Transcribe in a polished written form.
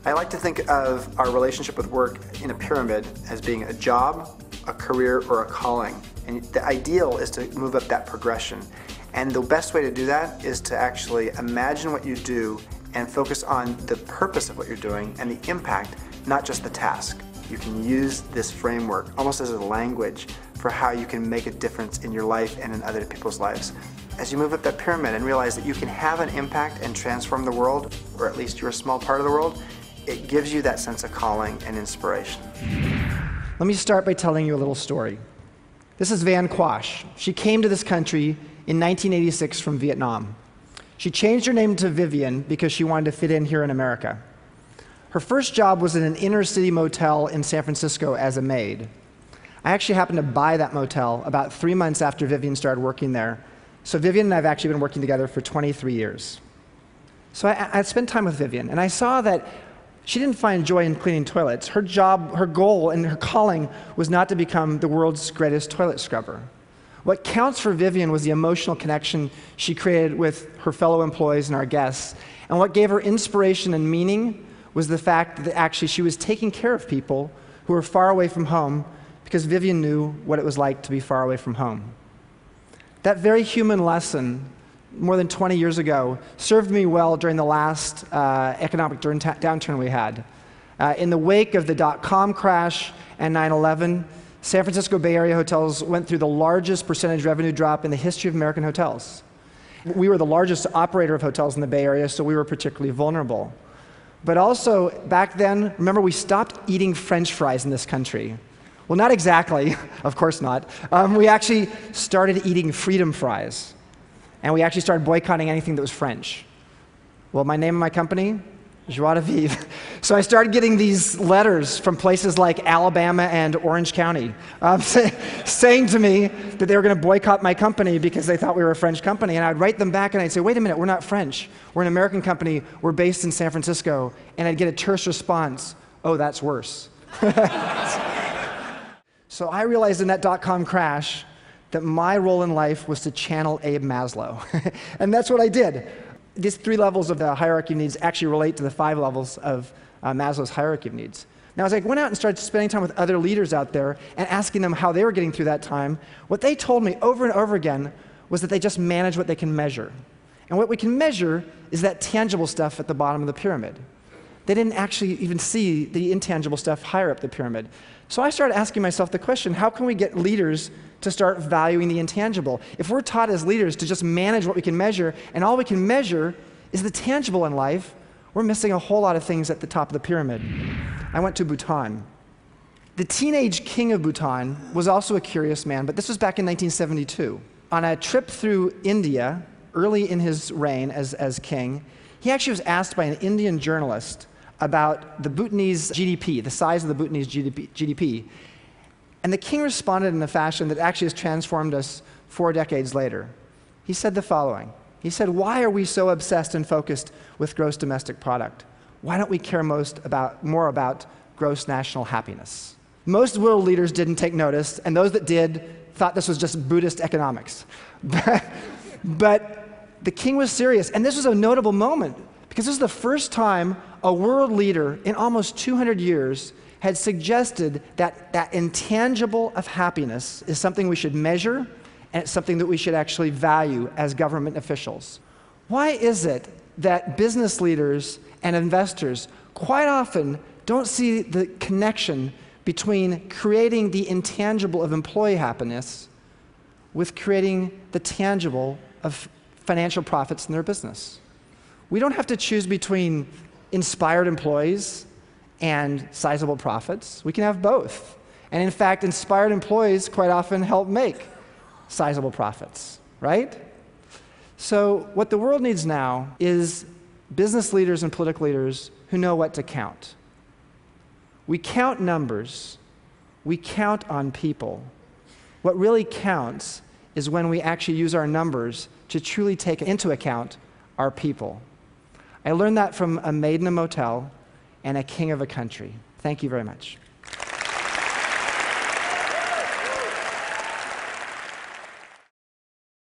I like to think of our relationship with work in a pyramid as being a job, a career, or a calling. And the ideal is to move up that progression. And the best way to do that is to actually imagine what you do and focus on the purpose of what you're doing and the impact, not just the task. You can use this framework almost as a language for how you can make a difference in your life and in other people's lives. As you move up that pyramid and realize that you can have an impact and transform the world, or at least you're a small part of the world, it gives you that sense of calling and inspiration. Let me start by telling you a little story. This is Van Quash. She came to this country in 1986 from Vietnam. She changed her name to Vivian because she wanted to fit in here in America. Her first job was in an inner-city motel in San Francisco as a maid. I actually happened to buy that motel about 3 months after Vivian started working there. So Vivian and I have actually been working together for 23 years. So I spent time with Vivian, and I saw that she didn't find joy in cleaning toilets. Her job, her goal, and her calling was not to become the world's greatest toilet scrubber. What counts for Vivian was the emotional connection she created with her fellow employees and our guests. And what gave her inspiration and meaning was the fact that actually she was taking care of people who were far away from home because Vivian knew what it was like to be far away from home. That very human lesson, more than 20 years ago, served me well during the last economic downturn we had. In the wake of the dot-com crash and 9/11, San Francisco Bay Area hotels went through the largest percentage revenue drop in the history of American hotels. We were the largest operator of hotels in the Bay Area, so we were particularly vulnerable. But also, back then, remember, we stopped eating French fries in this country. Well, not exactly, of course not. We actually started eating freedom fries. And we actually started boycotting anything that was French. Well, my name of my company, Joie de Vivre. So I started getting these letters from places like Alabama and Orange County saying to me that they were going to boycott my company because they thought we were a French company. And I'd write them back and I'd say, wait a minute, we're not French. We're an American company. We're based in San Francisco. And I'd get a terse response, oh, that's worse. So I realized in that dot-com crash that my role in life was to channel Abe Maslow. And that's what I did. These 3 levels of the hierarchy of needs actually relate to the 5 levels of Maslow's hierarchy of needs. Now, as I went out and started spending time with other leaders out there and asking them how they were getting through that time, what they told me over and over again was that they just manage what they can measure. And what we can measure is that tangible stuff at the bottom of the pyramid. They didn't actually even see the intangible stuff higher up the pyramid. So I started asking myself the question, how can we get leaders to start valuing the intangible? If we're taught as leaders to just manage what we can measure, and all we can measure is the tangible in life, we're missing a whole lot of things at the top of the pyramid. I went to Bhutan. The teenage king of Bhutan was also a curious man, but this was back in 1972. On a trip through India, early in his reign as king, he actually was asked by an Indian journalist about the Bhutanese GDP, the size of the Bhutanese GDP. And the king responded in a fashion that actually has transformed us 4 decades later. He said the following. He said, why are we so obsessed and focused with gross domestic product? Why don't we care more about gross national happiness? Most world leaders didn't take notice, and those that did thought this was just Buddhist economics. But the king was serious, and this was a notable moment, because this is the first time a world leader in almost 200 years had suggested that that intangible of happiness is something we should measure, and it's something that we should actually value as government officials. Why is it that business leaders and investors quite often don't see the connection between creating the intangible of employee happiness with creating the tangible of financial profits in their business? We don't have to choose between inspired employees and sizable profits. We can have both. And in fact, inspired employees quite often help make sizable profits, right? So what the world needs now is business leaders and political leaders who know what to count. We count numbers. We count on people. What really counts is when we actually use our numbers to truly take into account our people. I learned that from a maid in a motel and a king of a country. Thank you very much.